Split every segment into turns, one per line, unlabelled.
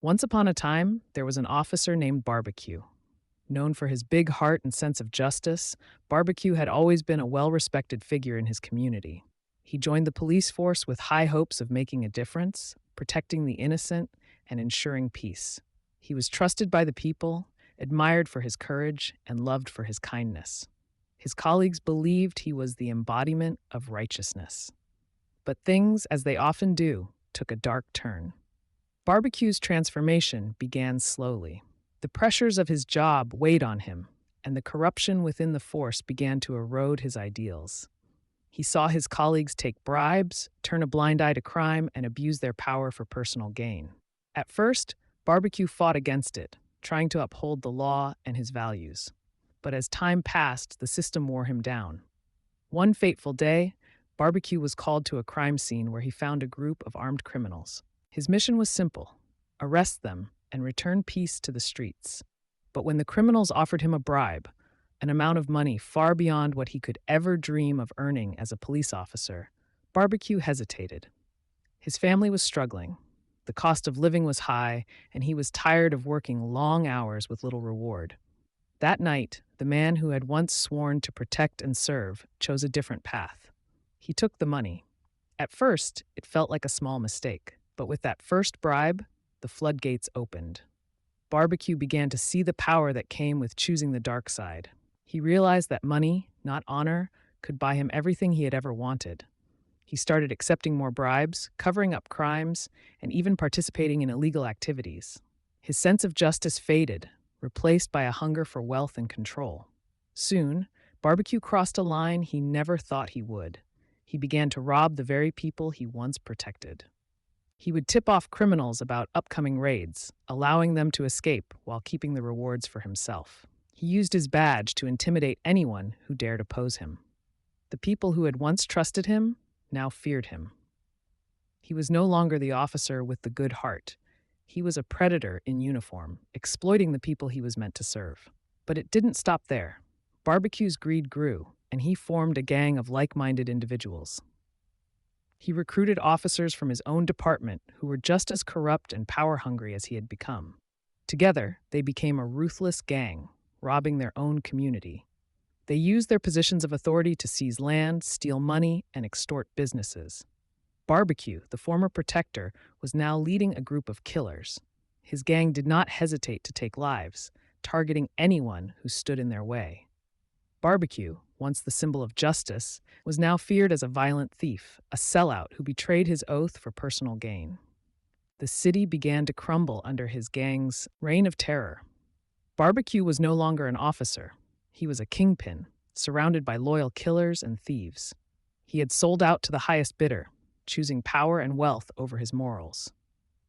Once upon a time, there was an officer named Barbecue. Known for his big heart and sense of justice, Barbecue had always been a well respected figure in his community. He joined the police force with high hopes of making a difference, protecting the innocent, and ensuring peace. He was trusted by the people, admired for his courage, and loved for his kindness. His colleagues believed he was the embodiment of righteousness. But things, as they often do, took a dark turn. Barbecue's transformation began slowly. The pressures of his job weighed on him, and the corruption within the force began to erode his ideals. He saw his colleagues take bribes, turn a blind eye to crime, and abuse their power for personal gain. At first, Barbecue fought against it, trying to uphold the law and his values. But as time passed, the system wore him down. One fateful day, Barbecue was called to a crime scene where he found a group of armed criminals. His mission was simple: arrest them and return peace to the streets. But when the criminals offered him a bribe, an amount of money far beyond what he could ever dream of earning as a police officer, Barbecue hesitated. His family was struggling, the cost of living was high, and he was tired of working long hours with little reward. That night, the man who had once sworn to protect and serve chose a different path. He took the money. At first, it felt like a small mistake, but with that first bribe, the floodgates opened. Barbecue began to see the power that came with choosing the dark side. He realized that money, not honor, could buy him everything he had ever wanted. He started accepting more bribes, covering up crimes, and even participating in illegal activities. His sense of justice faded, replaced by a hunger for wealth and control. Soon, Barbecue crossed a line he never thought he would. He began to rob the very people he once protected. He would tip off criminals about upcoming raids, allowing them to escape while keeping the rewards for himself. He used his badge to intimidate anyone who dared oppose him. The people who had once trusted him now feared him. He was no longer the officer with the good heart. He was a predator in uniform, exploiting the people he was meant to serve. But it didn't stop there. Barbecue's greed grew, and he formed a gang of like-minded individuals. He recruited officers from his own department who were just as corrupt and power-hungry as he had become. Together, they became a ruthless gang, robbing their own community. They used their positions of authority to seize land, steal money, and extort businesses. Barbecue, the former protector, was now leading a group of killers. His gang did not hesitate to take lives, targeting anyone who stood in their way. Barbecue, once the symbol of justice, was now feared as a violent thief, a sellout who betrayed his oath for personal gain. The city began to crumble under his gang's reign of terror. Barbecue was no longer an officer. He was a kingpin, surrounded by loyal killers and thieves. He had sold out to the highest bidder, choosing power and wealth over his morals.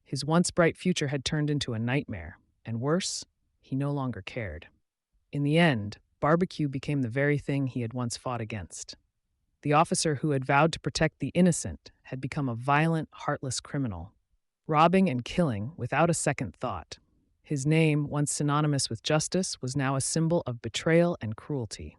His once bright future had turned into a nightmare, and worse, he no longer cared. In the end, Barbecue became the very thing he had once fought against. The officer who had vowed to protect the innocent had become a violent, heartless criminal, robbing and killing without a second thought. His name, once synonymous with justice, was now a symbol of betrayal and cruelty.